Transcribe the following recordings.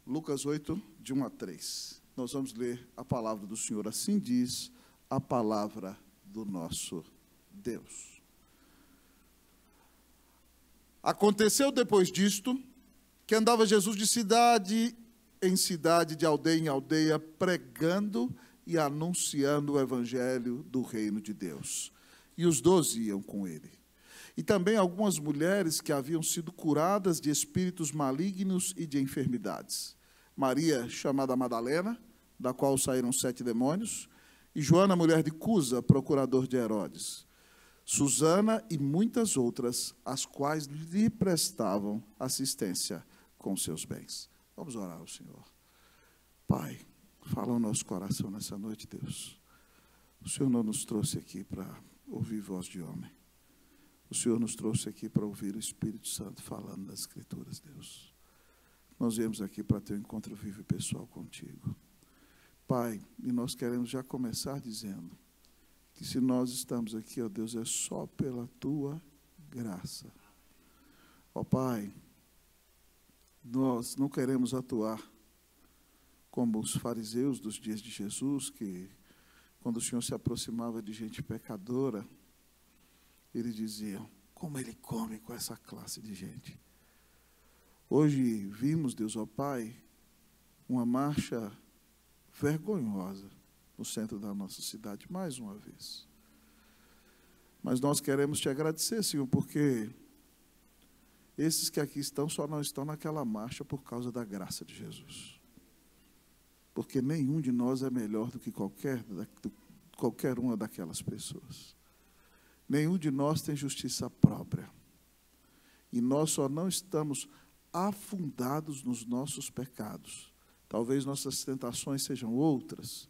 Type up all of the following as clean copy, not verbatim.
Lucas 8, de 1 a 3. Nós vamos ler a palavra do Senhor. Assim diz a palavra do nosso Deus. Aconteceu depois disto, que andava Jesus de cidade em cidade, de aldeia em aldeia, pregando e anunciando o evangelho do reino de Deus. E os 12 iam com ele. E também algumas mulheres que haviam sido curadas de espíritos malignos e de enfermidades. Maria, chamada Madalena, da qual saíram 7 demônios, e Joana, mulher de Cusa, procurador de Herodes, Susana e muitas outras, as quais lhe prestavam assistência com seus bens. Vamos orar ao Senhor. Pai, fala ao nosso coração nessa noite, Deus. O Senhor não nos trouxe aqui para ouvir voz de homem. O Senhor nos trouxe aqui para ouvir o Espírito Santo falando das Escrituras, Deus. Nós viemos aqui para ter um encontro vivo e pessoal contigo. Pai, e nós queremos já começar dizendo que se nós estamos aqui, ó Deus, é só pela tua graça. Ó Pai, nós não queremos atuar como os fariseus dos dias de Jesus, que quando o Senhor se aproximava de gente pecadora, eles diziam, como ele come com essa classe de gente. Hoje vimos, Deus, ó Pai, uma marcha vergonhosa no centro da nossa cidade, mais uma vez. Mas nós queremos te agradecer, Senhor, porque esses que aqui estão só não estão naquela marcha por causa da graça de Jesus. Porque nenhum de nós é melhor do que qualquer uma daquelas pessoas. Nenhum de nós tem justiça própria. E nós só não estamos afundados nos nossos pecados. Talvez nossas tentações sejam outras,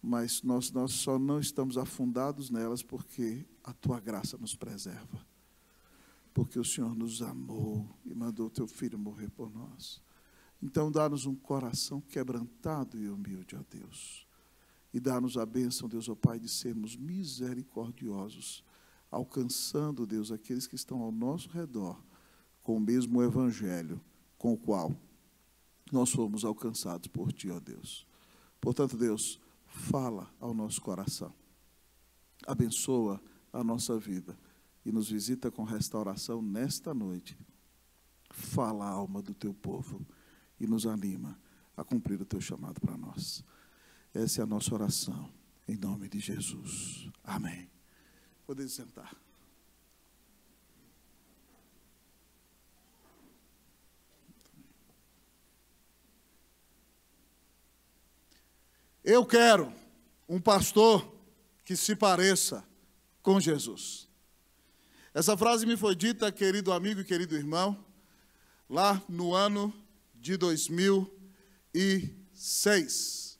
mas nós só não estamos afundados nelas porque a tua graça nos preserva. Porque o Senhor nos amou e mandou o teu Filho morrer por nós. Então dá-nos um coração quebrantado e humilde, ó Deus. E dá-nos a bênção, Deus, ó Pai, de sermos misericordiosos, alcançando, Deus, aqueles que estão ao nosso redor, com o mesmo evangelho com o qual nós fomos alcançados por Ti, ó Deus. Portanto, Deus, fala ao nosso coração, abençoa a nossa vida e nos visita com restauração nesta noite. Fala a alma do Teu povo e nos anima a cumprir o Teu chamado para nós. Essa é a nossa oração, em nome de Jesus. Amém. Podem sentar. Eu quero um pastor que se pareça com Jesus. Essa frase me foi dita, querido amigo e querido irmão, lá no ano de 2006,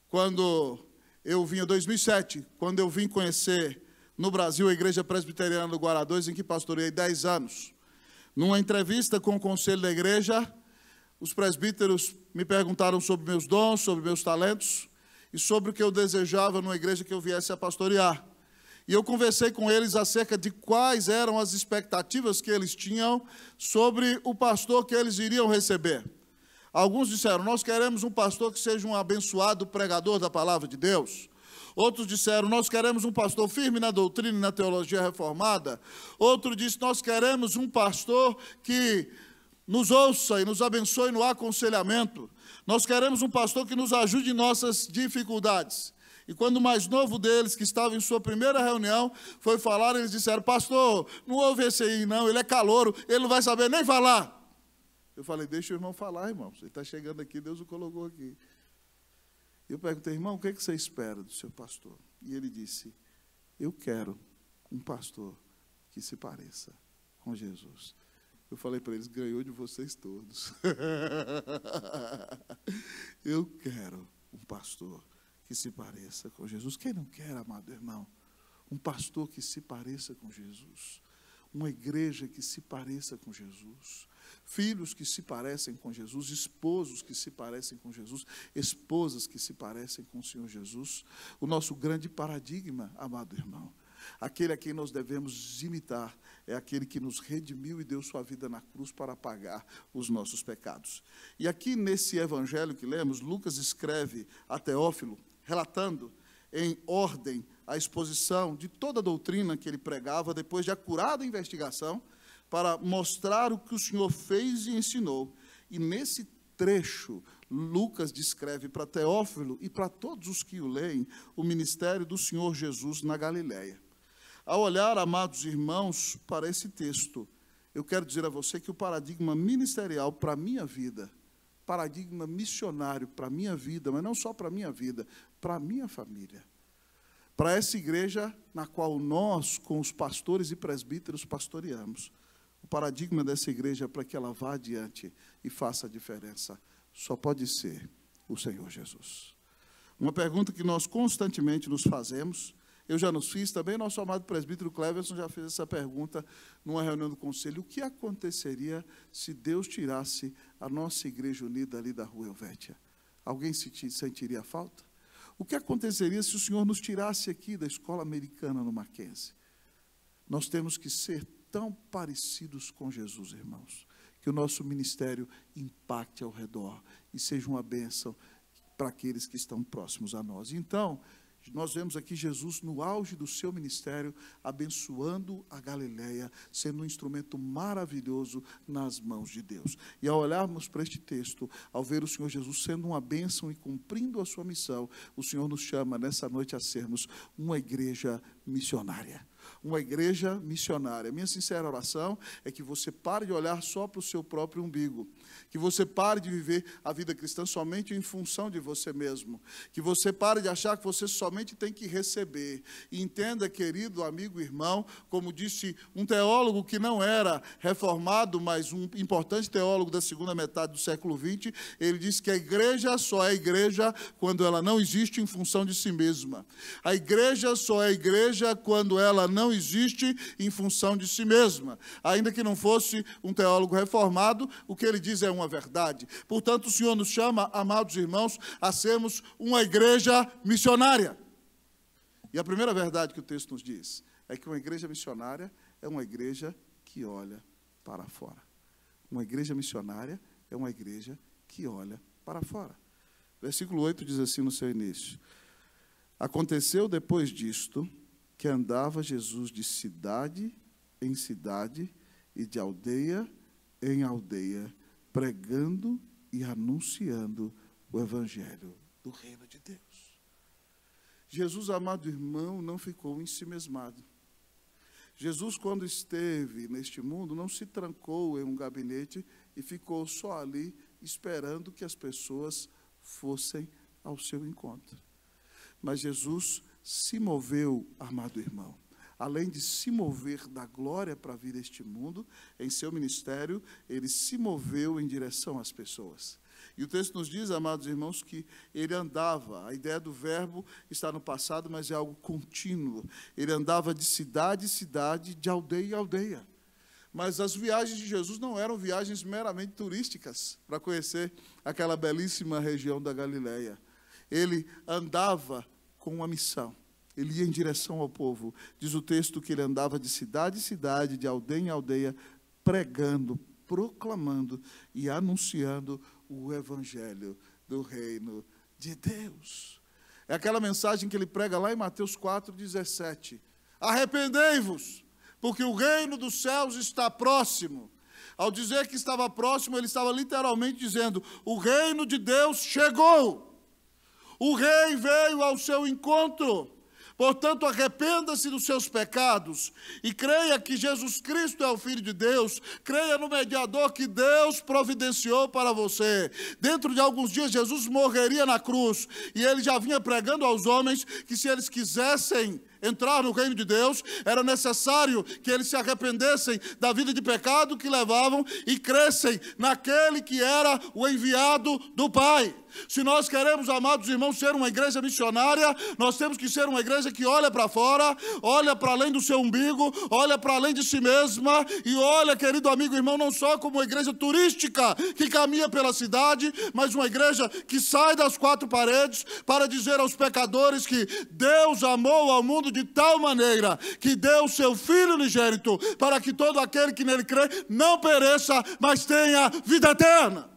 quando eu vim, 2007, quando eu vim conhecer no Brasil a Igreja Presbiteriana do Guará 2, em que pastoreei 10 anos. Numa entrevista com o conselho da igreja, os presbíteros me perguntaram sobre meus dons, sobre meus talentos, e sobre o que eu desejava numa igreja que eu viesse a pastorear. E eu conversei com eles acerca de quais eram as expectativas que eles tinham sobre o pastor que eles iriam receber. Alguns disseram, nós queremos um pastor que seja um abençoado pregador da palavra de Deus. Outros disseram, nós queremos um pastor firme na doutrina e na teologia reformada. Outro disse, nós queremos um pastor que nos ouça e nos abençoe no aconselhamento. Nós queremos um pastor que nos ajude em nossas dificuldades. E quando o mais novo deles, que estava em sua primeira reunião, foi falar, eles disseram, pastor, não ouve esse aí não, ele é calouro, ele não vai saber nem falar. Eu falei, deixa o irmão falar, irmão, ele está chegando aqui, Deus o colocou aqui. Eu perguntei, irmão, o que você espera do seu pastor? E ele disse, eu quero um pastor que se pareça com Jesus. Eu falei para eles, ganhou de vocês todos. Eu quero um pastor que se pareça com Jesus. Quem não quer, amado irmão? Um pastor que se pareça com Jesus. Uma igreja que se pareça com Jesus. Filhos que se parecem com Jesus. Esposos que se parecem com Jesus. Esposas que se parecem com o Senhor Jesus. O nosso grande paradigma, amado irmão, Aquele a quem nós devemos imitar é aquele que nos redimiu e deu sua vida na cruz para pagar os nossos pecados. E aqui nesse evangelho que lemos, Lucas escreve a Teófilo, relatando em ordem a exposição de toda a doutrina que ele pregava, depois de acurada investigação, para mostrar o que o Senhor fez e ensinou. E nesse trecho, Lucas descreve para Teófilo e para todos os que o leem, o ministério do Senhor Jesus na Galileia. Ao olhar, amados irmãos, para esse texto, eu quero dizer a você que o paradigma ministerial para a minha vida, paradigma missionário para a minha vida, mas não só para a minha vida, para a minha família, para essa igreja na qual nós, com os pastores e presbíteros, pastoreamos, o paradigma dessa igreja para que ela vá adiante e faça a diferença, só pode ser o Senhor Jesus. Uma pergunta que nós constantemente nos fazemos, eu já nos fiz, também nosso amado presbítero Cleverson já fez essa pergunta numa reunião do conselho: o que aconteceria se Deus tirasse a nossa igreja unida ali da rua Helvétia? Alguém sentiria falta? O que aconteceria se o Senhor nos tirasse aqui da escola americana no Mackenzie? Nós temos que ser tão parecidos com Jesus, irmãos, que o nosso ministério impacte ao redor e seja uma bênção para aqueles que estão próximos a nós. Então, nós vemos aqui Jesus no auge do seu ministério, abençoando a Galileia, sendo um instrumento maravilhoso nas mãos de Deus. E ao olharmos para este texto, ao ver o Senhor Jesus sendo uma bênção e cumprindo a sua missão, o Senhor nos chama nessa noite a sermos uma igreja missionária. Uma igreja missionária. Minha sincera oração é que você pare de olhar só para o seu próprio umbigo, que você pare de viver a vida cristã somente em função de você mesmo, que você pare de achar que você somente tem que receber. E entenda, querido amigo e irmão, como disse um teólogo que não era reformado, mas um importante teólogo da segunda metade do século XX, ele disse que a igreja só é igreja quando ela não existe em função de si mesma. A igreja só é igreja quando ela não existe em função de si mesma. Ainda que não fosse um teólogo reformado, o que ele diz é uma verdade. Portanto, o Senhor nos chama, amados irmãos, a sermos uma igreja missionária. E a primeira verdade que o texto nos diz é que uma igreja missionária é uma igreja que olha para fora. Uma igreja missionária é uma igreja que olha para fora. Versículo 8 diz assim no seu início: aconteceu depois disto que andava Jesus de cidade em cidade e de aldeia em aldeia, pregando e anunciando o evangelho do reino de Deus. Jesus, amado irmão, não ficou ensimesmado. Jesus, quando esteve neste mundo, não se trancou em um gabinete e ficou só ali esperando que as pessoas fossem ao seu encontro. Mas Jesus se moveu, amado irmão, além de se mover da glória para vir a este mundo, em seu ministério, ele se moveu em direção às pessoas. E o texto nos diz, amados irmãos, que ele andava, a ideia do verbo está no passado, mas é algo contínuo. Ele andava de cidade em cidade, de aldeia em aldeia. Mas as viagens de Jesus não eram viagens meramente turísticas, para conhecer aquela belíssima região da Galileia. Ele andava com uma missão. Ele ia em direção ao povo. Diz o texto que ele andava de cidade em cidade, de aldeia em aldeia, pregando, proclamando e anunciando o evangelho do reino de Deus. É aquela mensagem que ele prega lá em Mateus 4,17. Arrependei-vos, porque o reino dos céus está próximo. Ao dizer que estava próximo, ele estava literalmente dizendo: o reino de Deus chegou. O rei veio ao seu encontro. Portanto, arrependa-se dos seus pecados e creia que Jesus Cristo é o Filho de Deus. Creia no mediador que Deus providenciou para você. Dentro de alguns dias, Jesus morreria na cruz. E ele já vinha pregando aos homens que se eles quisessem entrar no reino de Deus, era necessário que eles se arrependessem da vida de pecado que levavam e crescem naquele que era o enviado do Pai. Se nós queremos, amados irmãos, ser uma igreja missionária, nós temos que ser uma igreja que olha para fora, olha para além do seu umbigo, olha para além de si mesma e olha, querido amigo e irmão, não só como uma igreja turística que caminha pela cidade, mas uma igreja que sai das quatro paredes para dizer aos pecadores que Deus amou ao mundo mundo de tal maneira que deu o seu Filho unigênito, para que todo aquele que nele crê não pereça, mas tenha vida eterna.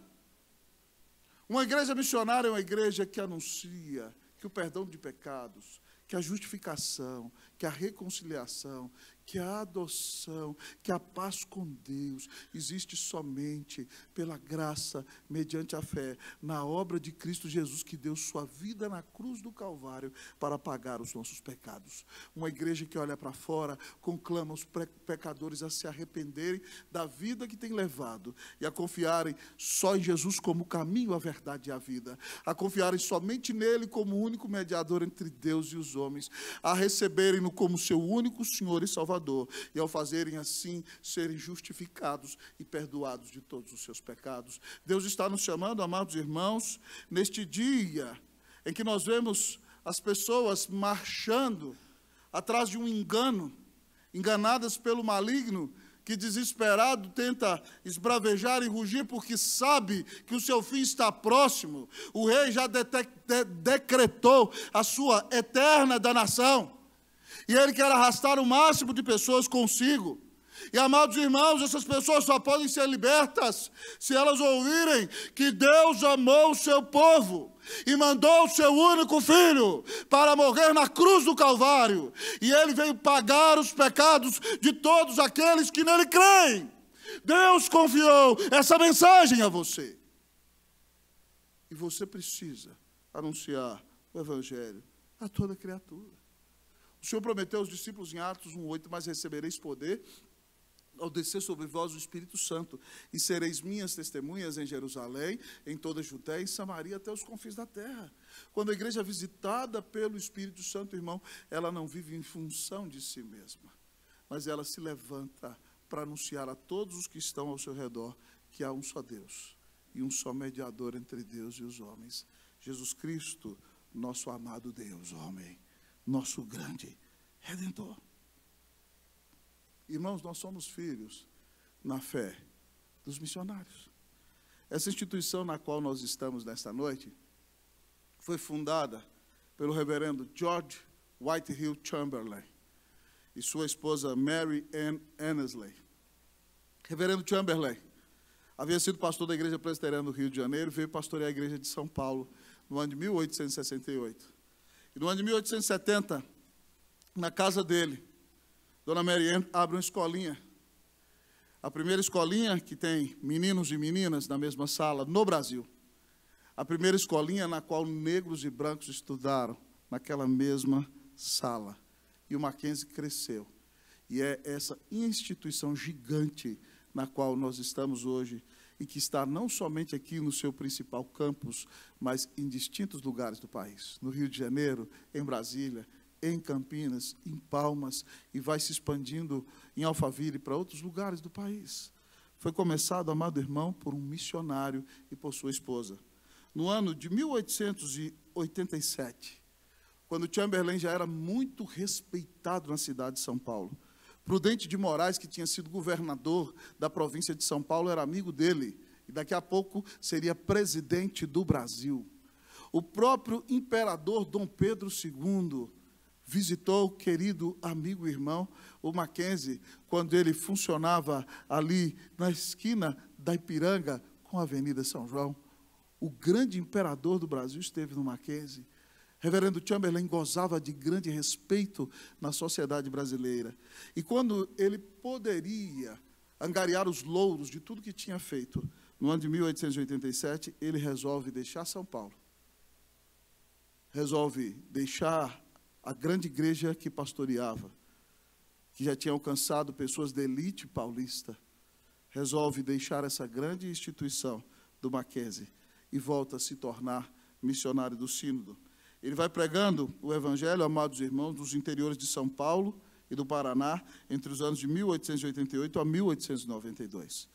Uma igreja missionária é uma igreja que anuncia que o perdão de pecados, que a justificação, que a reconciliação, que a adoção, que a paz com Deus existe somente pela graça, mediante a fé, na obra de Cristo Jesus, que deu sua vida na cruz do Calvário para pagar os nossos pecados. Uma igreja que olha para fora, conclama os pecadores a se arrependerem da vida que tem levado e a confiarem só em Jesus como o caminho, a verdade e a vida, a confiarem somente nele como o único mediador entre Deus e os homens, a receberem-no como seu único Senhor e Salvador, e ao fazerem assim, serem justificados e perdoados de todos os seus pecados. Deus está nos chamando, amados irmãos, neste dia em que nós vemos as pessoas marchando atrás de um engano, enganadas pelo maligno, que desesperado tenta esbravejar e rugir porque sabe que o seu fim está próximo. O rei já decretou a sua eterna danação. E ele quer arrastar o máximo de pessoas consigo. E, amados irmãos, essas pessoas só podem ser libertas se elas ouvirem que Deus amou o seu povo e mandou o seu único filho para morrer na cruz do Calvário. E ele veio pagar os pecados de todos aqueles que nele creem. Deus confiou essa mensagem a você. E você precisa anunciar o Evangelho a toda criatura. O Senhor prometeu aos discípulos em Atos 1:8, mas recebereis poder ao descer sobre vós o Espírito Santo, e sereis minhas testemunhas em Jerusalém, em toda a Judéia e Samaria, até os confins da terra. Quando a igreja é visitada pelo Espírito Santo, irmão, ela não vive em função de si mesma, mas ela se levanta para anunciar a todos os que estão ao seu redor que há um só Deus e um só mediador entre Deus e os homens, Jesus Cristo, nosso amado Deus, homem, nosso grande Redentor. Irmãos, nós somos filhos na fé dos missionários. Essa instituição na qual nós estamos nesta noite foi fundada pelo reverendo George Whitehill Chamberlain e sua esposa Mary Ann Annesley. Reverendo Chamberlain havia sido pastor da Igreja Presbiteriana do Rio de Janeiro e veio pastorear a Igreja de São Paulo no ano de 1868. E no ano de 1870, na casa dele, Dona Mary Ann abre uma escolinha. A primeira escolinha que tem meninos e meninas na mesma sala no Brasil. A primeira escolinha na qual negros e brancos estudaram naquela mesma sala. E o Mackenzie cresceu. E é essa instituição gigante na qual nós estamos hoje e que está não somente aqui no seu principal campus, mas em distintos lugares do país. No Rio de Janeiro, em Brasília, em Campinas, em Palmas, e vai se expandindo em Alphaville para outros lugares do país. Foi começado, amado irmão, por um missionário e por sua esposa. No ano de 1887, quando Chamberlain já era muito respeitado na cidade de São Paulo, Prudente de Moraes, que tinha sido governador da província de São Paulo, era amigo dele, e daqui a pouco seria presidente do Brasil. O próprio imperador Dom Pedro II visitou o querido amigo e irmão, o Mackenzie, quando ele funcionava ali na esquina da Ipiranga com a Avenida São João. O grande imperador do Brasil esteve no Mackenzie. Reverendo Chamberlain gozava de grande respeito na sociedade brasileira. E quando ele poderia angariar os louros de tudo que tinha feito, no ano de 1887, ele resolve deixar São Paulo. Resolve deixar a grande igreja que pastoreava, que já tinha alcançado pessoas da elite paulista. Resolve deixar essa grande instituição do Mackenzie e volta a se tornar missionário do Sínodo. Ele vai pregando o Evangelho, amados irmãos, dos interiores de São Paulo e do Paraná, entre os anos de 1888 a 1892.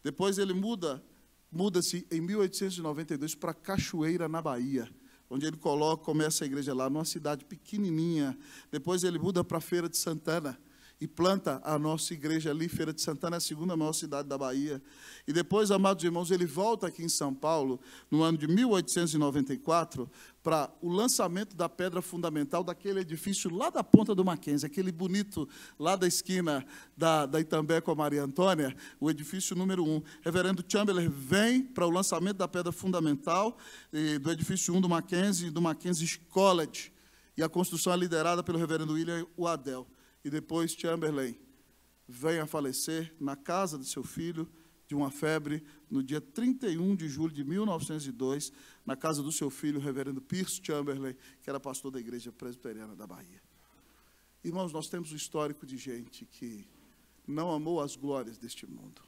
Depois ele muda-se em 1892 para Cachoeira, na Bahia, onde ele começa a igreja lá, numa cidade pequenininha. Depois ele muda para a Feira de Santana, e planta a nossa igreja ali. Feira de Santana é a segunda maior cidade da Bahia. E depois, amados irmãos, ele volta aqui em São Paulo, no ano de 1894, para o lançamento da pedra fundamental daquele edifício lá da Ponta do Mackenzie, aquele bonito lá da esquina da Itambé com a Maria Antônia, o edifício número 1. Reverendo Chamberlain vem para o lançamento da pedra fundamental do edifício 1 do Mackenzie College, e a construção é liderada pelo reverendo William Waddell. E depois Chamberlain vem a falecer na casa de seu filho, de uma febre, no dia 31 de julho de 1902, na casa do seu filho, o reverendo Pierce Chamberlain, que era pastor da Igreja Presbiteriana da Bahia. Irmãos, nós temos um histórico de gente que não amou as glórias deste mundo,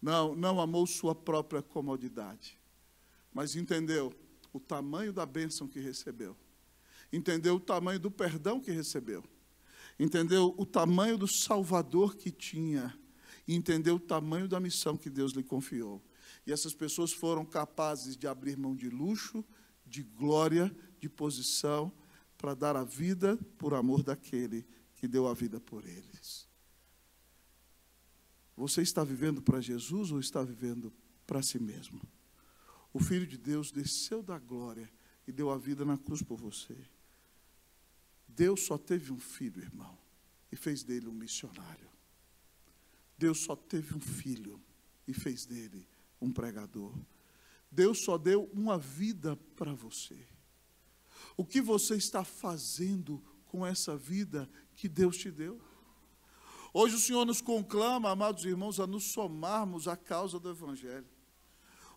não amou sua própria comodidade, mas entendeu o tamanho da bênção que recebeu, entendeu o tamanho do perdão que recebeu, entendeu o tamanho do Salvador que tinha, e entendeu o tamanho da missão que Deus lhe confiou. E essas pessoas foram capazes de abrir mão de luxo, de glória, de posição, para dar a vida por amor daquele que deu a vida por eles. Você está vivendo para Jesus ou está vivendo para si mesmo? O Filho de Deus desceu da glória e deu a vida na cruz por você. Deus só teve um filho, irmão, e fez dele um missionário. Deus só teve um filho e fez dele um pregador. Deus só deu uma vida para você. O que você está fazendo com essa vida que Deus te deu? Hoje o Senhor nos conclama, amados irmãos, a nos somarmos à causa do Evangelho.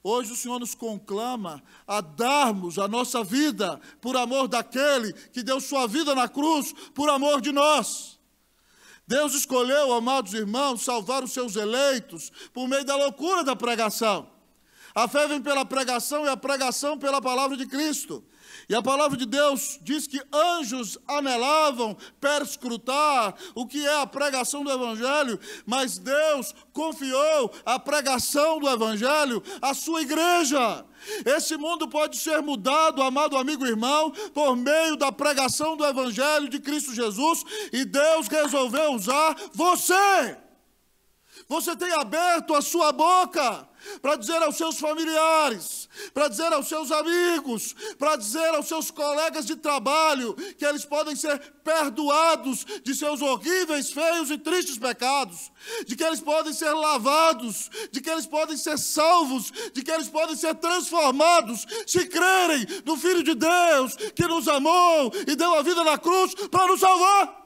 Hoje o Senhor nos conclama a darmos a nossa vida por amor daquele que deu sua vida na cruz, por amor de nós. Deus escolheu, amados irmãos, salvar os seus eleitos por meio da loucura da pregação. A fé vem pela pregação e a pregação pela palavra de Cristo. E a palavra de Deus diz que anjos anelavam perscrutar o que é a pregação do Evangelho, mas Deus confiou a pregação do Evangelho à sua igreja. Esse mundo pode ser mudado, amado amigo e irmão, por meio da pregação do Evangelho de Cristo Jesus, e Deus resolveu usar você. Você tem aberto a sua boca para dizer aos seus familiares, para dizer aos seus amigos, para dizer aos seus colegas de trabalho que eles podem ser perdoados de seus horríveis, feios e tristes pecados, de que eles podem ser lavados, de que eles podem ser salvos, de que eles podem ser transformados se crerem no Filho de Deus que nos amou e deu a vida na cruz para nos salvar.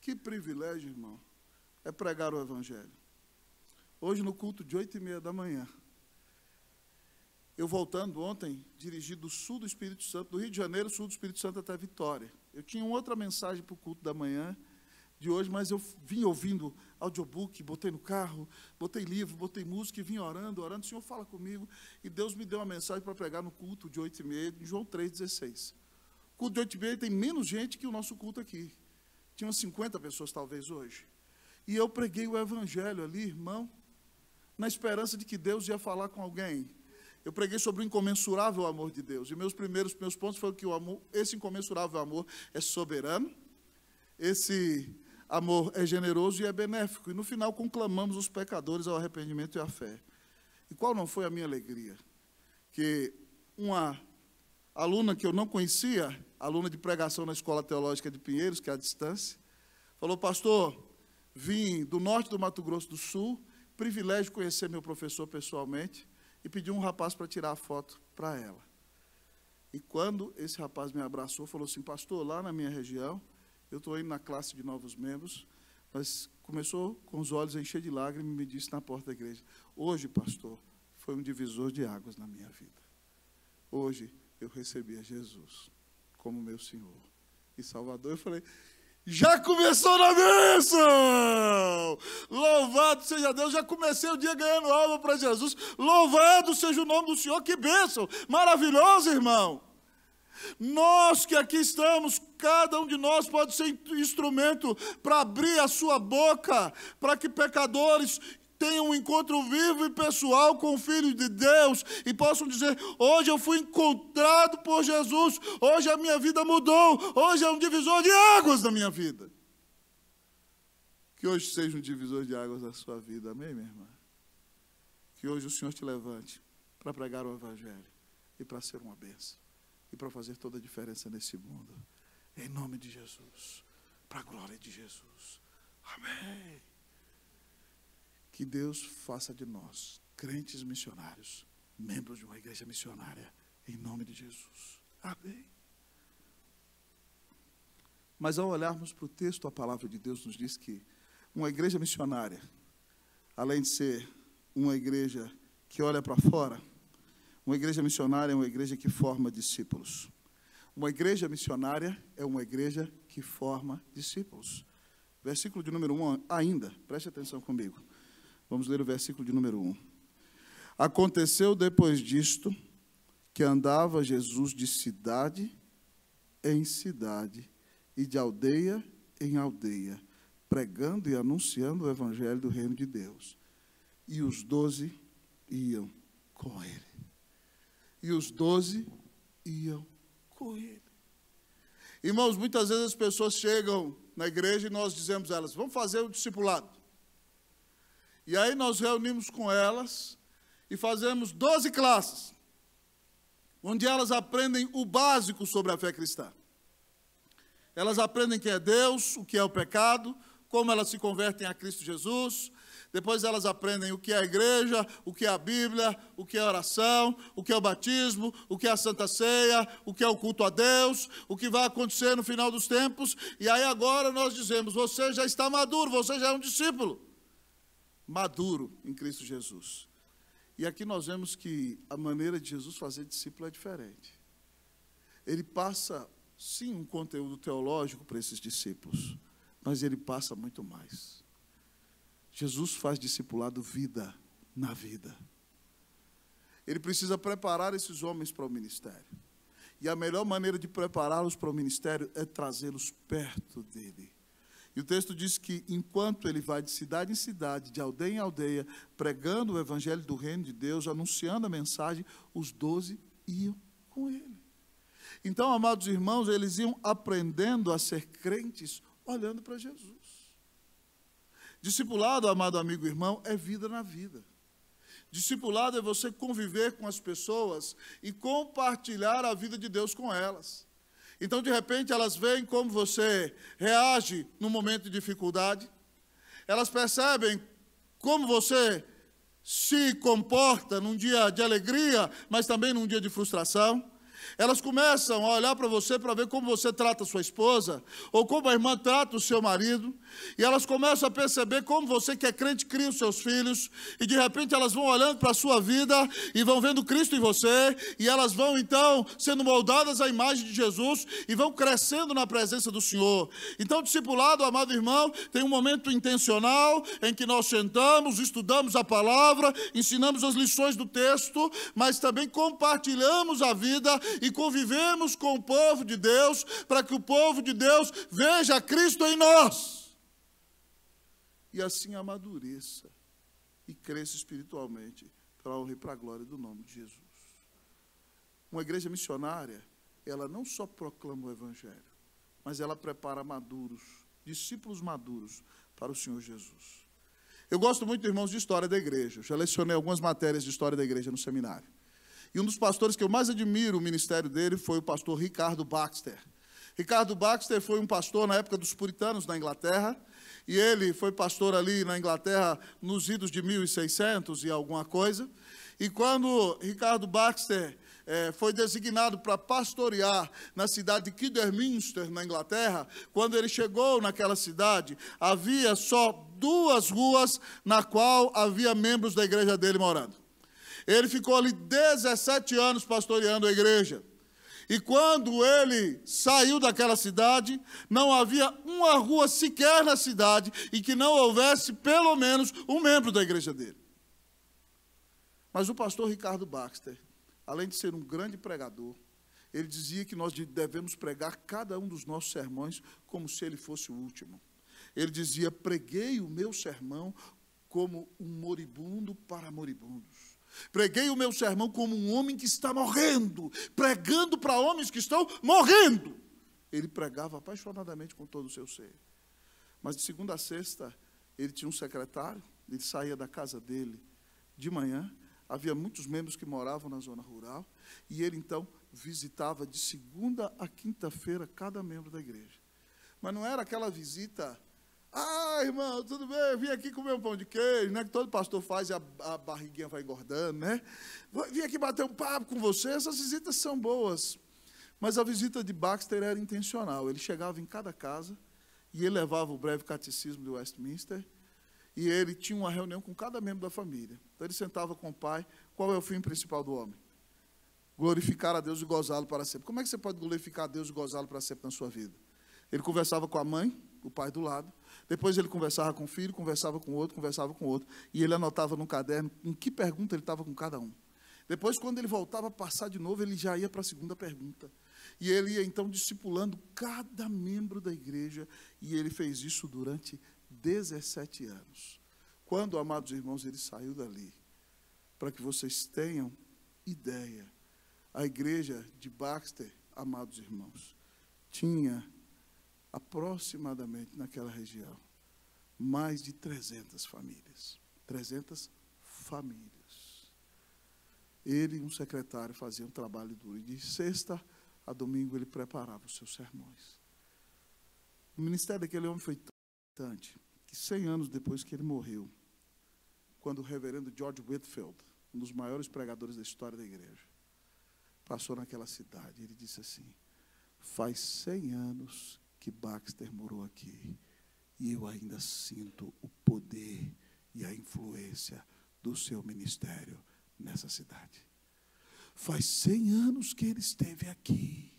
Que privilégio, irmão, é pregar o Evangelho. Hoje, no culto de 8h30 da manhã, eu voltando ontem, dirigi do sul do Espírito Santo, do Rio de Janeiro, sul do Espírito Santo até Vitória. Eu tinha uma outra mensagem para o culto da manhã de hoje, mas eu vim ouvindo audiobook, botei no carro, botei livro, botei música e vim orando. O Senhor fala comigo, e Deus me deu uma mensagem para pregar no culto de 8h30, em João 3,16. O culto de 8h30 tem menos gente que o nosso culto aqui. Tinha umas 50 pessoas, talvez, hoje. E eu preguei o Evangelho ali, irmão, na esperança de que Deus ia falar com alguém. Eu preguei sobre o incomensurável amor de Deus. E meus pontos foram que esse incomensurável amor é soberano, esse amor é generoso e é benéfico. E no final conclamamos os pecadores ao arrependimento e à fé. E qual não foi a minha alegria? Que uma aluna que eu não conhecia, aluna de pregação na Escola Teológica de Pinheiros, que é à distância, falou: pastor, vim do norte do Mato Grosso do Sul, privilégio de conhecer meu professor pessoalmente, e pedi um rapaz para tirar a foto para ela. E quando esse rapaz me abraçou, falou assim: pastor, lá na minha região, eu estou indo na classe de novos membros, mas começou com os olhos a encher de lágrimas e me disse na porta da igreja: hoje, pastor, foi um divisor de águas na minha vida. Hoje eu recebi a Jesus como meu Senhor e Salvador. Eu falei: já começou na bênção! Louvado seja Deus, já comecei o dia ganhando alma para Jesus. Louvado seja o nome do Senhor, que bênção! Maravilhoso, irmão! Nós que aqui estamos, cada um de nós pode ser instrumento para abrir a sua boca, para que pecadores tenham um encontro vivo e pessoal com o Filho de Deus e possam dizer: hoje eu fui encontrado por Jesus, hoje a minha vida mudou, hoje é um divisor de águas na minha vida. Que hoje seja um divisor de águas na sua vida, amém, minha irmã? Que hoje o Senhor te levante para pregar o Evangelho e para ser uma bênção e para fazer toda a diferença nesse mundo. Em nome de Jesus, para a glória de Jesus. Amém. Que Deus faça de nós, crentes missionários, membros de uma igreja missionária, em nome de Jesus. Amém. Mas ao olharmos para o texto, a palavra de Deus nos diz que uma igreja missionária, além de ser uma igreja que olha para fora, uma igreja missionária é uma igreja que forma discípulos. Uma igreja missionária é uma igreja que forma discípulos. Versículo de número 1 ainda, preste atenção comigo. Vamos ler o versículo de número 1. Aconteceu depois disto, que andava Jesus de cidade em cidade e de aldeia em aldeia, pregando e anunciando o evangelho do reino de Deus. E os 12 iam com ele. E os 12 iam com ele. Irmãos, muitas vezes as pessoas chegam na igreja e nós dizemos a elas: vamos fazer o discipulado. E aí nós reunimos com elas e fazemos 12 classes, onde elas aprendem o básico sobre a fé cristã. Elas aprendem quem é Deus, o que é o pecado, como elas se convertem a Cristo Jesus. Depois elas aprendem o que é a igreja, o que é a Bíblia, o que é a oração, o que é o batismo, o que é a Santa Ceia, o que é o culto a Deus, o que vai acontecer no final dos tempos. E aí agora nós dizemos: você já está maduro, você já é um discípulo maduro em Cristo Jesus. E aqui nós vemos que a maneira de Jesus fazer discípulo é diferente. Ele passa, sim, um conteúdo teológico para esses discípulos, mas ele passa muito mais. Jesus faz discipulado vida na vida. Ele precisa preparar esses homens para o ministério. E a melhor maneira de prepará-los para o ministério é trazê-los perto dele. E o texto diz que enquanto ele vai de cidade em cidade, de aldeia em aldeia, pregando o evangelho do reino de Deus, anunciando a mensagem, os 12 iam com ele. Então, amados irmãos, eles iam aprendendo a ser crentes olhando para Jesus. Discipulado, amado amigo e irmão, é vida na vida. Discipulado é você conviver com as pessoas e compartilhar a vida de Deus com elas. Então, de repente, elas veem como você reage no momento de dificuldade. Elas percebem como você se comporta num dia de alegria, mas também num dia de frustração. Elas começam a olhar para você para ver como você trata a sua esposa, ou como a irmã trata o seu marido, e elas começam a perceber como você que é crente cria os seus filhos, e de repente elas vão olhando para a sua vida, e vão vendo Cristo em você, e elas vão então sendo moldadas à imagem de Jesus, e vão crescendo na presença do Senhor. Então, discipulado, amado irmão, tem um momento intencional, em que nós sentamos, estudamos a palavra, ensinamos as lições do texto, mas também compartilhamos a vida, e convivemos com o povo de Deus, para que o povo de Deus veja Cristo em nós. E assim amadureça e cresça espiritualmente, para a honra e para a glória do nome de Jesus. Uma igreja missionária, ela não só proclama o evangelho, mas ela prepara maduros, discípulos maduros para o Senhor Jesus. Eu gosto muito, irmãos, de história da igreja. Eu já lecionei algumas matérias de história da igreja no seminário. E um dos pastores que eu mais admiro o ministério dele foi o pastor Ricardo Baxter. Ricardo Baxter foi um pastor na época dos puritanos na Inglaterra, e ele foi pastor ali na Inglaterra nos idos de 1600 e alguma coisa. E quando Ricardo Baxter foi designado para pastorear na cidade de Kidderminster, na Inglaterra, quando ele chegou naquela cidade, havia só 2 ruas na qual havia membros da igreja dele morando. Ele ficou ali 17 anos pastoreando a igreja. E quando ele saiu daquela cidade, não havia uma rua sequer na cidade em que não houvesse pelo menos um membro da igreja dele. Mas o pastor Ricardo Baxter, além de ser um grande pregador, ele dizia que nós devemos pregar cada um dos nossos sermões como se ele fosse o último. Ele dizia: preguei o meu sermão como um moribundo para moribundos. Preguei o meu sermão como um homem que está morrendo, pregando para homens que estão morrendo. Ele pregava apaixonadamente com todo o seu ser. Mas de segunda a sexta, ele tinha um secretário, ele saía da casa dele de manhã, havia muitos membros que moravam na zona rural, e ele então visitava de segunda a quinta-feira cada membro da igreja. Mas não era aquela visita, irmão, tudo bem, eu vim aqui comer um pão de queijo, né, que todo pastor faz e a barriguinha vai engordando, né? Vim aqui bater um papo com você, essas visitas são boas. Mas a visita de Baxter era intencional, ele chegava em cada casa, e ele levava o breve catecismo de Westminster, e ele tinha uma reunião com cada membro da família. Então ele sentava com o pai, qual é o fim principal do homem? Glorificar a Deus e gozá-lo para sempre. Como é que você pode glorificar a Deus e gozá-lo para sempre na sua vida? Ele conversava com a mãe, o pai do lado, depois ele conversava com o filho, conversava com o outro, e ele anotava no caderno em que pergunta ele estava com cada um. Depois, quando ele voltava a passar de novo, ele já ia para a segunda pergunta. E ele ia, então, discipulando cada membro da igreja, e ele fez isso durante 17 anos. Quando, amados irmãos, ele saiu dali, para que vocês tenham ideia, a igreja de Baxter, amados irmãos, tinha aproximadamente naquela região mais de 300 famílias. 300 famílias. Ele e um secretário faziam um trabalho duro. E de sexta a domingo ele preparava os seus sermões. O ministério daquele homem foi tão importante que 100 anos depois que ele morreu, quando o reverendo George Whitefield, um dos maiores pregadores da história da igreja, passou naquela cidade, ele disse assim: faz 100 anos que Baxter morou aqui e eu ainda sinto o poder e a influência do seu ministério nessa cidade. Faz 100 anos que ele esteve aqui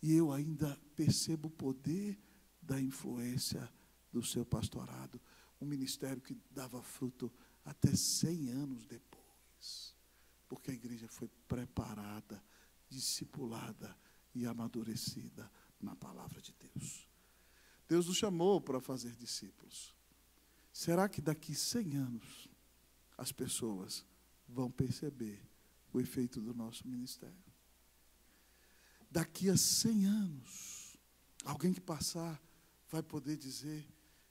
e eu ainda percebo o poder da influência do seu pastorado, um ministério que dava fruto até 100 anos depois, porque a igreja foi preparada, discipulada e amadurecida na palavra de Deus. Deus nos chamou para fazer discípulos. Será que daqui 100 anos as pessoas vão perceber o efeito do nosso ministério? Daqui a 100 anos, alguém que passar vai poder dizer: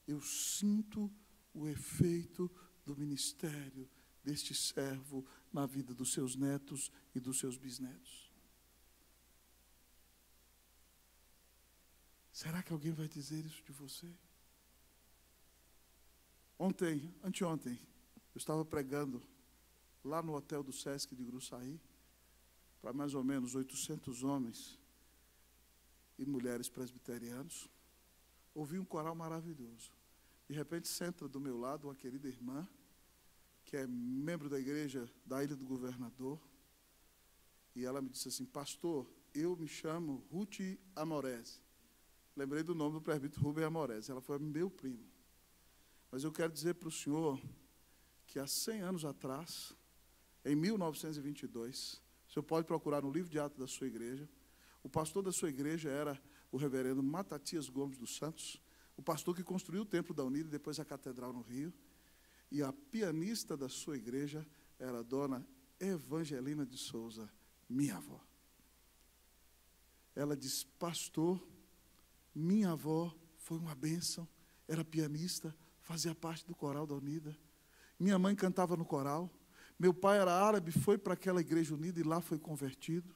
eu sinto o efeito do ministério deste servo na vida dos seus netos e dos seus bisnetos. Será que alguém vai dizer isso de você? Anteontem, eu estava pregando lá no hotel do Sesc de Gruçaí, para mais ou menos 800 homens e mulheres presbiterianos. Ouvi um coral maravilhoso. De repente, senta do meu lado uma querida irmã, que é membro da igreja da Ilha do Governador, e ela me disse assim: pastor, eu me chamo Ruth Amorese. Lembrei do nome do presbítero Rubem Amorese. Ela foi meu primo. Mas eu quero dizer para o senhor que há 100 anos atrás, em 1922, o senhor pode procurar no livro de Atos da sua igreja, o pastor da sua igreja era o reverendo Matatias Gomes dos Santos, o pastor que construiu o Templo da Unida e depois a Catedral no Rio, e a pianista da sua igreja era a dona Evangelina de Souza, minha avó. Ela diz: pastor, minha avó foi uma bênção, era pianista, fazia parte do coral da Unida. Minha mãe cantava no coral. Meu pai era árabe, foi para aquela igreja unida e lá foi convertido.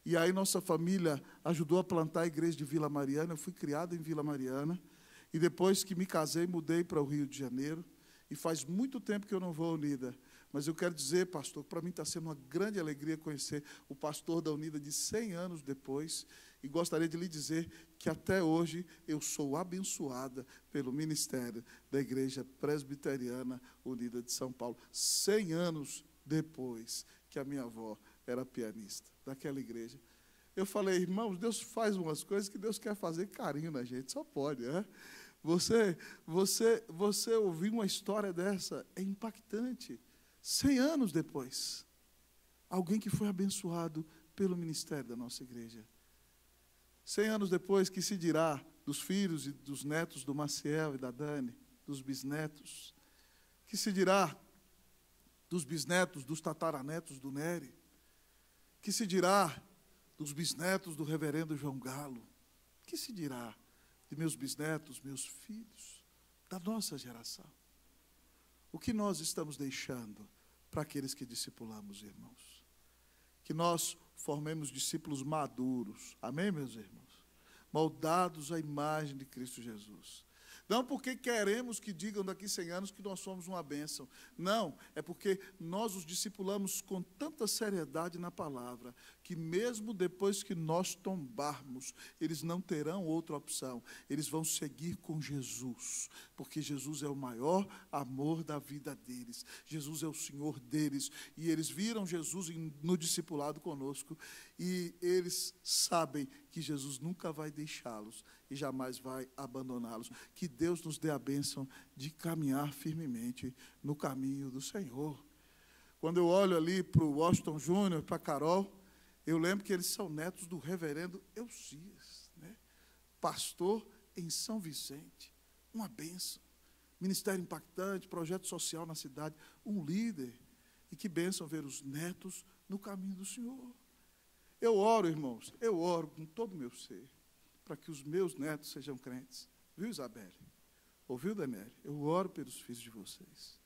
E aí nossa família ajudou a plantar a igreja de Vila Mariana. Eu fui criado em Vila Mariana. E depois que me casei, mudei para o Rio de Janeiro. E faz muito tempo que eu não vou à Unida. Mas eu quero dizer, pastor, que para mim está sendo uma grande alegria conhecer o pastor da Unida de 100 anos depois. E gostaria de lhe dizer que até hoje eu sou abençoada pelo ministério da Igreja Presbiteriana Unida de São Paulo. 100 anos depois que a minha avó era pianista daquela igreja. Eu falei: irmãos, Deus faz umas coisas que Deus quer fazer carinho na gente, só pode, né? Você ouvir uma história dessa é impactante. 100 anos depois, alguém que foi abençoado pelo ministério da nossa igreja. 100 anos depois, que se dirá dos filhos e dos netos do Maciel e da Dani, dos bisnetos, Que se dirá dos bisnetos, dos tataranetos do Nery? Que se dirá dos bisnetos do reverendo João Galo? Que se dirá de meus bisnetos, meus filhos, da nossa geração? O que nós estamos deixando para aqueles que discipulamos, irmãos? Que nós formemos discípulos maduros, amém, meus irmãos? Moldados à imagem de Cristo Jesus. Não porque queremos que digam daqui 100 anos que nós somos uma bênção. Não, é porque nós os discipulamos com tanta seriedade na palavra, que mesmo depois que nós tombarmos, eles não terão outra opção. Eles vão seguir com Jesus, porque Jesus é o maior amor da vida deles. Jesus é o Senhor deles. E eles viram Jesus no discipulado conosco, e eles sabem que Jesus nunca vai deixá-los e jamais vai abandoná-los. Que Deus nos dê a bênção de caminhar firmemente no caminho do Senhor. Quando eu olho ali para o Washington Júnior, para a Carol, eu lembro que eles são netos do reverendo Eucias, né? Pastor em São Vicente, uma bênção. Ministério impactante, projeto social na cidade, um líder. E que bênção ver os netos no caminho do Senhor. Eu oro, irmãos, eu oro com todo o meu ser, para que os meus netos sejam crentes. Viu, Isabelle? Ouviu, Daniele? Eu oro pelos filhos de vocês.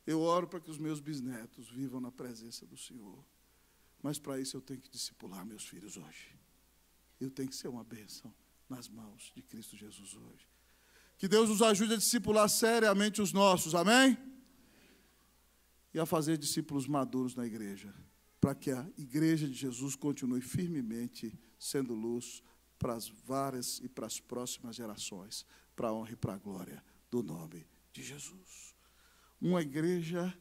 Eu oro para que os meus bisnetos vivam na presença do Senhor. Mas para isso eu tenho que discipular meus filhos hoje. Eu tenho que ser uma bênção nas mãos de Cristo Jesus hoje. Que Deus nos ajude a discipular seriamente os nossos, amém? E a fazer discípulos maduros na igreja, para que a igreja de Jesus continue firmemente sendo luz para as várias e para as próximas gerações, para a honra e para a glória do nome de Jesus. Uma igreja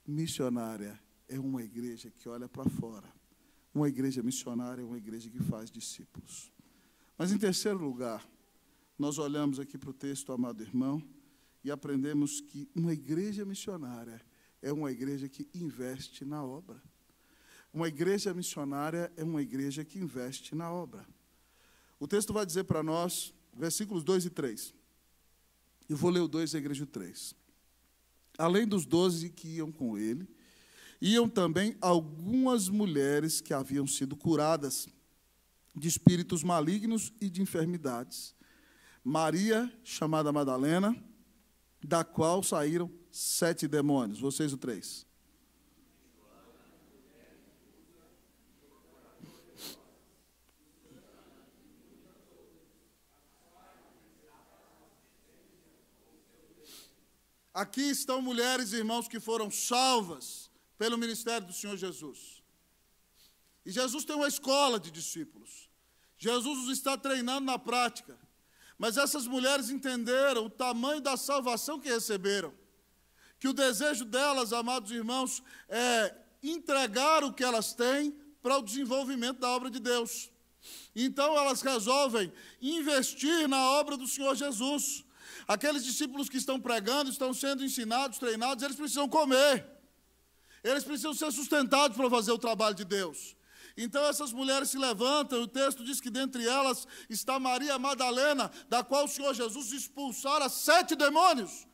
missionária é uma igreja que olha para fora. Uma igreja missionária é uma igreja que faz discípulos. Mas, em terceiro lugar, nós olhamos aqui para o texto, amado irmão, e aprendemos que uma igreja missionária é uma igreja que investe na obra. Uma igreja missionária é uma igreja que investe na obra. O texto vai dizer para nós, versículos 2 e 3. Eu vou ler o 2 e a igreja o 3. Além dos 12 que iam com ele, iam também algumas mulheres que haviam sido curadas de espíritos malignos e de enfermidades. Maria, chamada Madalena, da qual saíram 7 demônios. Vocês o 3. Aqui estão mulheres, irmãos, que foram salvas pelo ministério do Senhor Jesus. E Jesus tem uma escola de discípulos. Jesus os está treinando na prática. Mas essas mulheres entenderam o tamanho da salvação que receberam. Que o desejo delas, amados irmãos, é entregar o que elas têm para o desenvolvimento da obra de Deus. Então elas resolvem investir na obra do Senhor Jesus. Aqueles discípulos que estão pregando, estão sendo ensinados, treinados, eles precisam comer. Eles precisam ser sustentados para fazer o trabalho de Deus. Então essas mulheres se levantam, o texto diz que dentre elas está Maria Madalena, da qual o Senhor Jesus expulsara 7 demônios.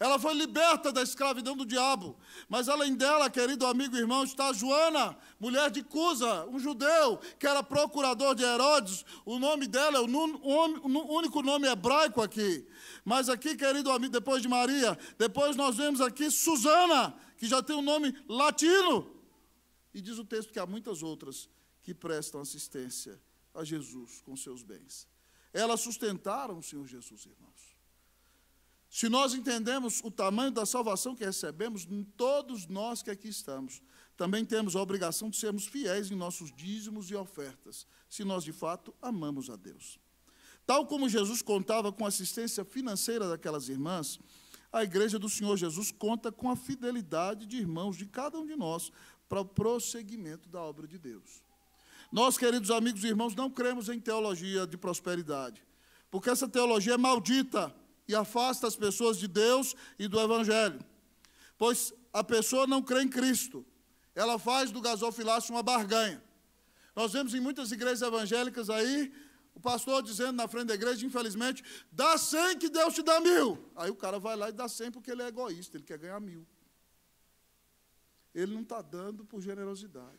Ela foi liberta da escravidão do diabo. Mas além dela, querido amigo e irmão, está Joana, mulher de Cusa, um judeu, que era procurador de Herodes. O nome dela é o único nome hebraico aqui. Mas aqui, querido amigo, depois de Maria, depois nós vemos aqui Susana, que já tem um nome latino. E diz o texto que há muitas outras que prestam assistência a Jesus com seus bens. Elas sustentaram o Senhor Jesus, irmãos. Se nós entendemos o tamanho da salvação que recebemos, todos nós que aqui estamos, também temos a obrigação de sermos fiéis em nossos dízimos e ofertas, se nós de fato amamos a Deus. Tal como Jesus contava com a assistência financeira daquelas irmãs, a igreja do Senhor Jesus conta com a fidelidade de irmãos de cada um de nós para o prosseguimento da obra de Deus. Nós, queridos amigos e irmãos, não cremos em teologia de prosperidade, porque essa teologia é maldita e afasta as pessoas de Deus e do Evangelho. Pois a pessoa não crê em Cristo. Ela faz do gasofilácio uma barganha. Nós vemos em muitas igrejas evangélicas aí, O pastor dizendo na frente da igreja, infelizmente, dá 100 que Deus te dá 1000. Aí o cara vai lá e dá 100 porque ele é egoísta, ele quer ganhar 1000. Ele não está dando por generosidade.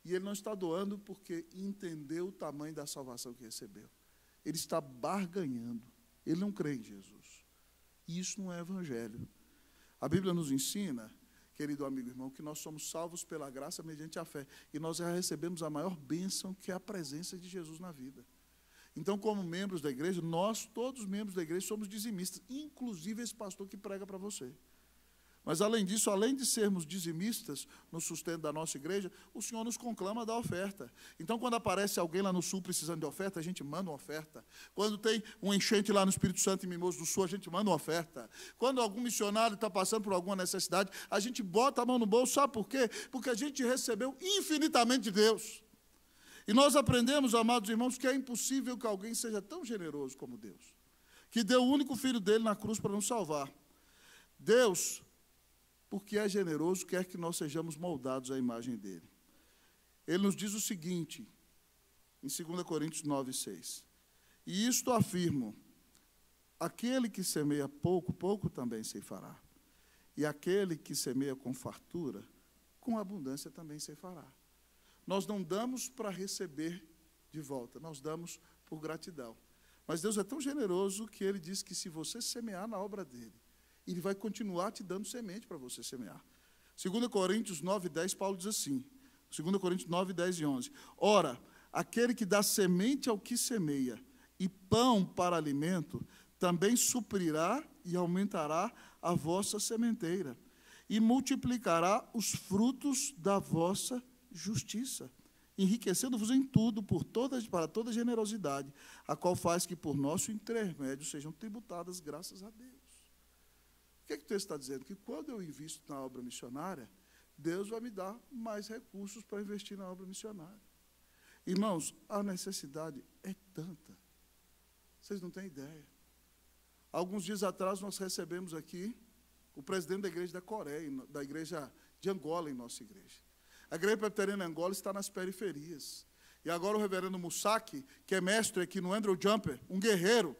E ele não está doando porque entendeu o tamanho da salvação que recebeu. Ele está barganhando. Ele não crê em Jesus. E isso não é evangelho. A Bíblia nos ensina, querido amigo e irmão, que nós somos salvos pela graça mediante a fé. E nós já recebemos a maior bênção, que é a presença de Jesus na vida. Então, como membros da igreja, nós, todos os membros da igreja, somos dizimistas, inclusive esse pastor que prega para você. Mas, além disso, além de sermos dizimistas no sustento da nossa igreja, o Senhor nos conclama a dar oferta. Então, quando aparece alguém lá no Sul precisando de oferta, a gente manda uma oferta. Quando tem um enchente lá no Espírito Santo, em Mimoso do Sul, a gente manda uma oferta. Quando algum missionário está passando por alguma necessidade, a gente bota a mão no bolso. Sabe por quê? Porque a gente recebeu infinitamente de Deus. E nós aprendemos, amados irmãos, que é impossível que alguém seja tão generoso como Deus, que deu o único filho dele na cruz para nos salvar. Deus, porque é generoso, quer que nós sejamos moldados à imagem dele. Ele nos diz o seguinte, em 2 Coríntios 9:6. E isto afirmo, aquele que semeia pouco, pouco também ceifará. E aquele que semeia com fartura, com abundância também ceifará. Nós não damos para receber de volta, nós damos por gratidão. Mas Deus é tão generoso que Ele diz que se você semear na obra dEle, Ele vai continuar te dando semente para você semear. 2 Coríntios 9:10, Paulo diz assim, 2 Coríntios 9:10 e 11. Ora, aquele que dá semente ao que semeia e pão para alimento, também suprirá e aumentará a vossa sementeira e multiplicará os frutos da vossa justiça, enriquecendo-vos em tudo para toda generosidade, a qual faz que por nosso intermédio sejam tributadas graças a Deus. O que é que o texto está dizendo? Que quando eu invisto na obra missionária, Deus vai me dar mais recursos para investir na obra missionária. Irmãos, a necessidade é tanta. Vocês não têm ideia. Alguns dias atrás nós recebemos aqui o presidente da igreja da Coreia, da igreja de Angola em nossa igreja. A igreja presbiteriana em Angola está nas periferias. E agora o reverendo Musaki, que é mestre aqui no Andrew Jumper, um guerreiro,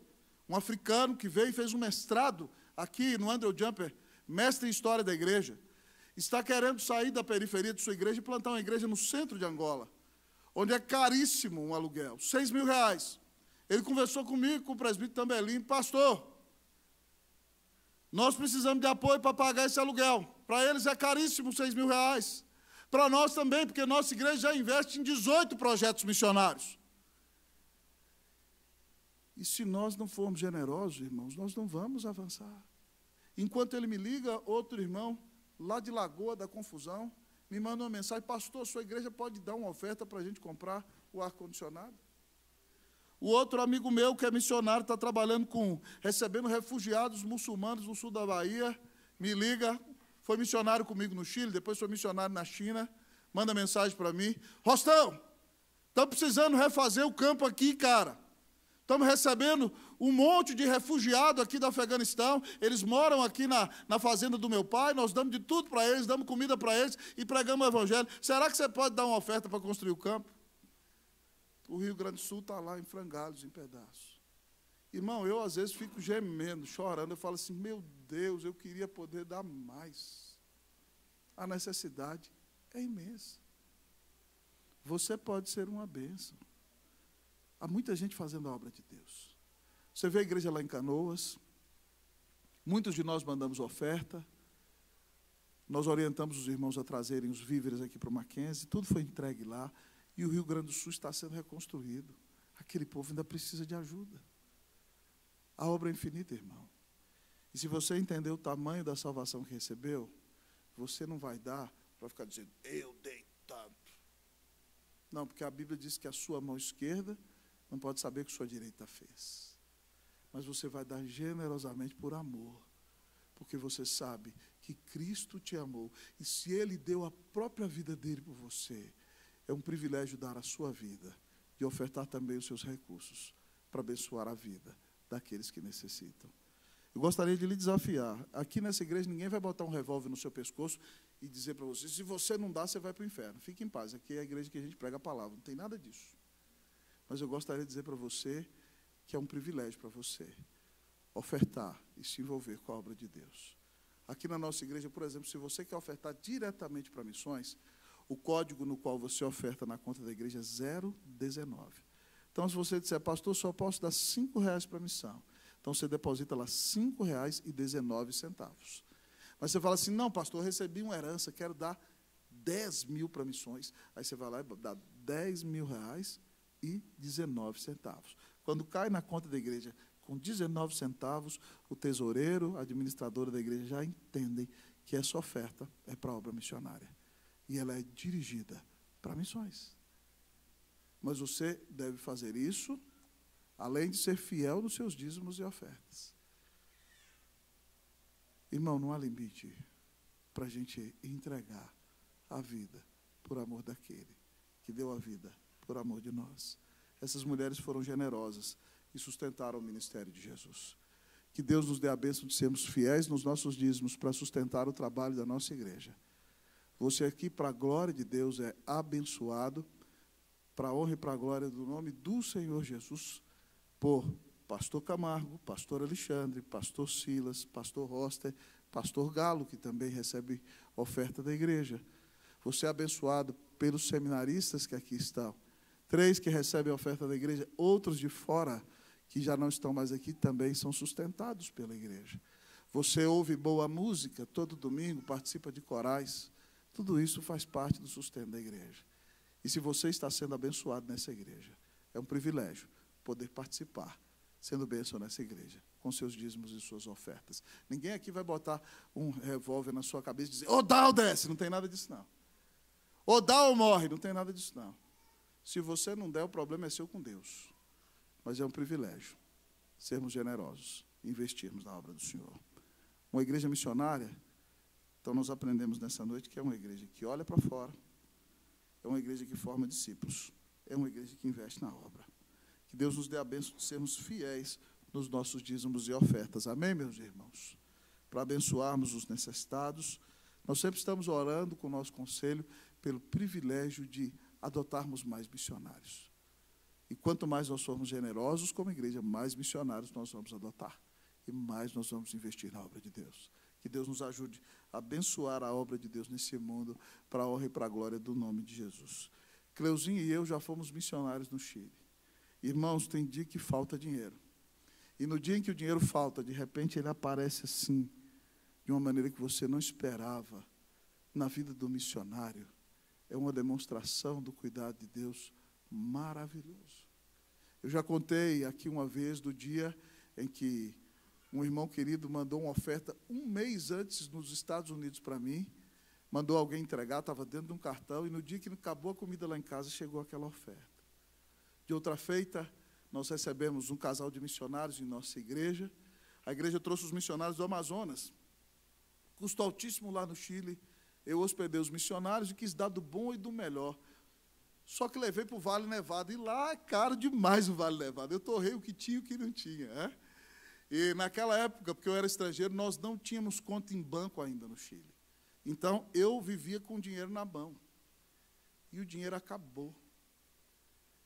um africano que veio e fez um mestrado aqui no Andrew Jumper, mestre em história da igreja, está querendo sair da periferia de sua igreja e plantar uma igreja no centro de Angola, onde é caríssimo um aluguel, 6 mil reais. Ele conversou comigo, com o presbítero Tambelino, pastor, nós precisamos de apoio para pagar esse aluguel. Para eles é caríssimo 6 mil reais. Para nós também, porque nossa igreja já investe em 18 projetos missionários. E se nós não formos generosos, irmãos, nós não vamos avançar. Enquanto ele me liga, outro irmão, lá de Lagoa da Confusão, me manda uma mensagem, pastor, sua igreja pode dar uma oferta para a gente comprar o ar-condicionado? O outro amigo meu, que é missionário, está trabalhando recebendo refugiados muçulmanos no sul da Bahia, me liga, foi missionário comigo no Chile, depois foi missionário na China, manda mensagem para mim, Rostão, estamos precisando refazer o campo aqui, cara. Estamos recebendo um monte de refugiado aqui do Afeganistão, eles moram aqui na fazenda do meu pai, nós damos de tudo para eles, damos comida para eles e pregamos o evangelho. Será que você pode dar uma oferta para construir o campo? O Rio Grande do Sul está lá em frangalhos, em pedaços. Irmão, eu às vezes fico gemendo, chorando, eu falo assim, meu Deus, eu queria poder dar mais. A necessidade é imensa. Você pode ser uma bênção. Há muita gente fazendo a obra de Deus. Você vê a igreja lá em Canoas, muitos de nós mandamos oferta, nós orientamos os irmãos a trazerem os víveres aqui para o Mackenzie, tudo foi entregue lá, e o Rio Grande do Sul está sendo reconstruído. Aquele povo ainda precisa de ajuda. A obra é infinita, irmão. E se você entender o tamanho da salvação que recebeu, você não vai dar para ficar dizendo, eu dei tanto. Não, porque a Bíblia diz que a sua mão esquerda não pode saber o que sua direita fez. Mas você vai dar generosamente por amor, porque você sabe que Cristo te amou. E se Ele deu a própria vida dele por você, é um privilégio dar a sua vida e ofertar também os seus recursos para abençoar a vida daqueles que necessitam. Eu gostaria de lhe desafiar. Aqui nessa igreja ninguém vai botar um revólver no seu pescoço e dizer para você, se você não dá, você vai para o inferno. Fique em paz, aqui é a igreja que a gente prega a palavra, não tem nada disso. Mas eu gostaria de dizer para você que é um privilégio para você ofertar e se envolver com a obra de Deus. Aqui na nossa igreja, por exemplo, se você quer ofertar diretamente para missões, o código no qual você oferta na conta da igreja é 019. Então, se você disser, pastor, só posso dar R$5 para a missão. Então, você deposita lá R$5,19. Mas você fala assim, não, pastor, eu recebi uma herança, quero dar 10 mil para missões. Aí você vai lá e dá R$10.000,19. Quando cai na conta da igreja com 19 centavos, o tesoureiro, a administradora da igreja já entendem que essa oferta é para a obra missionária. E ela é dirigida para missões. Mas você deve fazer isso, além de ser fiel nos seus dízimos e ofertas. Irmão, não há limite para a gente entregar a vida por amor daquele que deu a vida por amor de nós. Essas mulheres foram generosas e sustentaram o ministério de Jesus. Que Deus nos dê a bênção de sermos fiéis nos nossos dízimos para sustentar o trabalho da nossa igreja. Você aqui, para a glória de Deus, é abençoado, para a honra e para a glória do nome do Senhor Jesus, por pastor Camargo, pastor Alexandre, pastor Silas, pastor Roster, pastor Galo, que também recebe oferta da igreja. Você é abençoado pelos seminaristas que aqui estão. 3 que recebem a oferta da igreja, outros de fora, que já não estão mais aqui, também são sustentados pela igreja. Você ouve boa música todo domingo, participa de corais. Tudo isso faz parte do sustento da igreja. E se você está sendo abençoado nessa igreja, é um privilégio poder participar, sendo bênção nessa igreja, com seus dízimos e suas ofertas. Ninguém aqui vai botar um revólver na sua cabeça e dizer, ou dá ou desce, não tem nada disso não. Ou dá ou morre, não tem nada disso não. Se você não der, o problema é seu com Deus. Mas é um privilégio sermos generosos, investirmos na obra do Senhor. Uma igreja missionária, então nós aprendemos nessa noite que é uma igreja que olha para fora, é uma igreja que forma discípulos, é uma igreja que investe na obra. Que Deus nos dê a bênção de sermos fiéis nos nossos dízimos e ofertas. Amém, meus irmãos? Para abençoarmos os necessitados, nós sempre estamos orando com o nosso conselho pelo privilégio de adotarmos mais missionários. E quanto mais nós formos generosos como igreja, mais missionários nós vamos adotar. E mais nós vamos investir na obra de Deus. Que Deus nos ajude a abençoar a obra de Deus nesse mundo, para a honra e para a glória do nome de Jesus. Cleuzinho e eu já fomos missionários no Chile. Irmãos, tem dia que falta dinheiro. E no dia em que o dinheiro falta, de repente ele aparece assim, de uma maneira que você não esperava, na vida do missionário. É uma demonstração do cuidado de Deus maravilhoso. Eu já contei aqui uma vez do dia em que um irmão querido mandou uma oferta 1 mês antes nos Estados Unidos para mim, mandou alguém entregar, estava dentro de um cartão, e no dia que acabou a comida lá em casa, chegou aquela oferta. De outra feita, nós recebemos um casal de missionários em nossa igreja. A igreja trouxe os missionários do Amazonas. Custo altíssimo lá no Chile. Eu hospedei os missionários e quis dar do bom e do melhor. Só que levei para o Vale Nevado. E lá é caro demais o Vale Nevado. Eu torrei o que tinha e o que não tinha. E naquela época, porque eu era estrangeiro, nós não tínhamos conta em banco ainda no Chile. Então, eu vivia com dinheiro na mão. E o dinheiro acabou.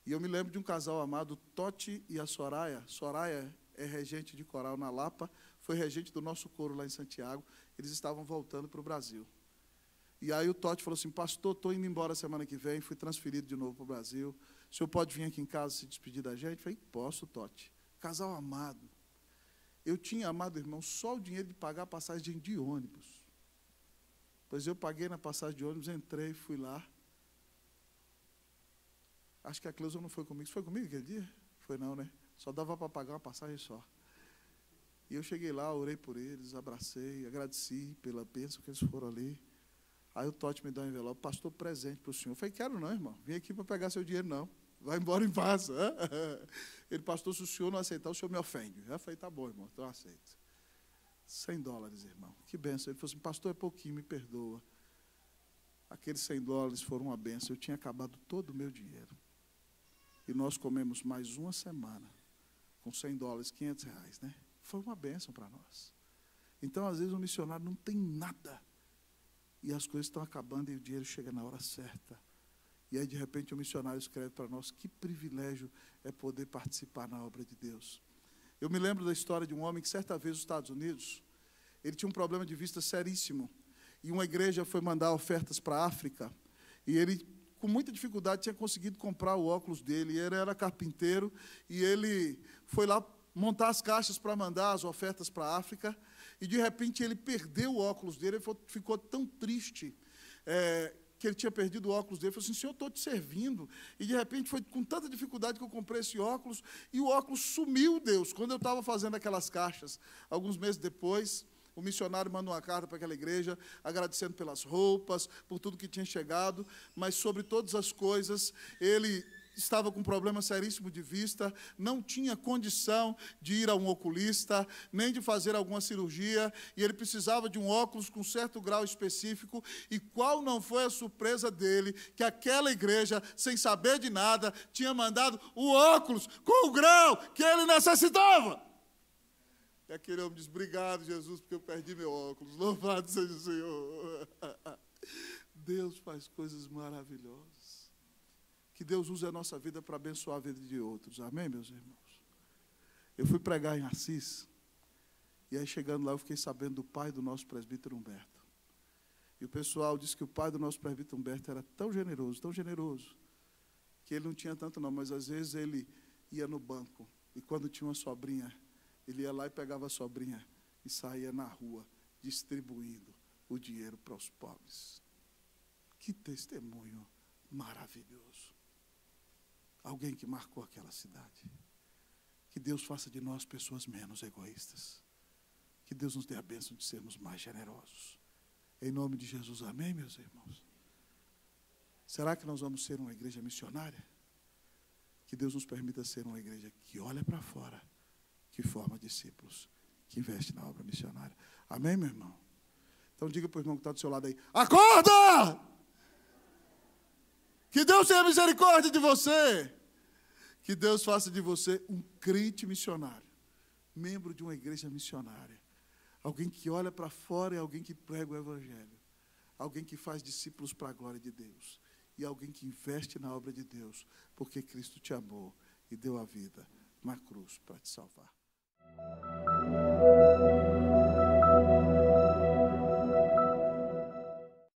E eu me lembro de um casal amado, Totti e a Soraya. Soraya é regente de coral na Lapa, foi regente do nosso coro lá em Santiago. Eles estavam voltando para o Brasil. E aí o Totti falou assim, pastor, estou indo embora semana que vem, fui transferido de novo para o Brasil. O senhor pode vir aqui em casa se despedir da gente? Eu falei, posso, Totti. Casal amado. Eu tinha, amado irmão, só o dinheiro de pagar a passagem de ônibus. Pois eu paguei na passagem de ônibus, entrei, fui lá. Acho que a Cleusa não foi comigo. Você foi comigo aquele dia? Foi não, né? Só dava para pagar uma passagem só. E eu cheguei lá, orei por eles, abracei, agradeci pela bênção que eles foram ali. Aí o Totti me deu um envelope, pastor, presente para o senhor. Eu falei, quero não, irmão. Vim aqui para pegar seu dinheiro, não. Vai embora em paz. Ele, pastor, se o senhor não aceitar, o senhor me ofende. Eu falei, tá bom, irmão, então eu aceito. $100, irmão. Que bênção. Ele falou assim, pastor, é pouquinho, me perdoa. Aqueles $100 foram uma bênção. Eu tinha acabado todo o meu dinheiro. E nós comemos mais uma semana com $100, R$500, né? Foi uma bênção para nós. Então, às vezes, o missionário não tem nada. E as coisas estão acabando e o dinheiro chega na hora certa. E aí, de repente, o missionário escreve para nós: que privilégio é poder participar na obra de Deus. Eu me lembro da história de um homem que, certa vez, nos Estados Unidos, ele tinha um problema de vista seríssimo. E uma igreja foi mandar ofertas para a África. E ele, com muita dificuldade, tinha conseguido comprar o óculos dele. E ele era carpinteiro. E ele foi lá montar as caixas para mandar as ofertas para a África. E, de repente, ele perdeu o óculos dele. Ele ficou tão triste que ele tinha perdido o óculos dele. Ele falou assim: Senhor, eu estou te servindo. E, de repente, foi com tanta dificuldade que eu comprei esse óculos. E o óculos sumiu, Deus, quando eu estava fazendo aquelas caixas. Alguns meses depois, o missionário mandou uma carta para aquela igreja, agradecendo pelas roupas, por tudo que tinha chegado, mas, sobre todas as coisas, ele estava com um problema seríssimo de vista, não tinha condição de ir a um oculista, nem de fazer alguma cirurgia, e ele precisava de um óculos com certo grau específico. E qual não foi a surpresa dele, que aquela igreja, sem saber de nada, tinha mandado o óculos com o grau que ele necessitava. E aquele homem diz: obrigado, Jesus, porque eu perdi meu óculos. Louvado seja o Senhor. Deus faz coisas maravilhosas. Que Deus use a nossa vida para abençoar a vida de outros. Amém, meus irmãos? Eu fui pregar em Assis. E aí, chegando lá, eu fiquei sabendo do pai do nosso presbítero Humberto. E o pessoal disse que o pai do nosso presbítero Humberto era tão generoso, que ele não tinha tanto não, mas às vezes ele ia no banco. E quando tinha uma sobrinha, ele ia lá e pegava a sobrinha e saía na rua, distribuindo o dinheiro para os pobres. Que testemunho maravilhoso. Alguém que marcou aquela cidade. Que Deus faça de nós pessoas menos egoístas. Que Deus nos dê a bênção de sermos mais generosos. Em nome de Jesus, amém, meus irmãos? Será que nós vamos ser uma igreja missionária? Que Deus nos permita ser uma igreja que olha para fora, que forma discípulos, que investe na obra missionária. Amém, meu irmão? Então diga para o irmão que está do seu lado aí: acorda! Que Deus tenha misericórdia de você. Que Deus faça de você um crente missionário, membro de uma igreja missionária. Alguém que olha para fora e alguém que prega o evangelho. Alguém que faz discípulos para a glória de Deus. E alguém que investe na obra de Deus, porque Cristo te amou e deu a vida na cruz para te salvar.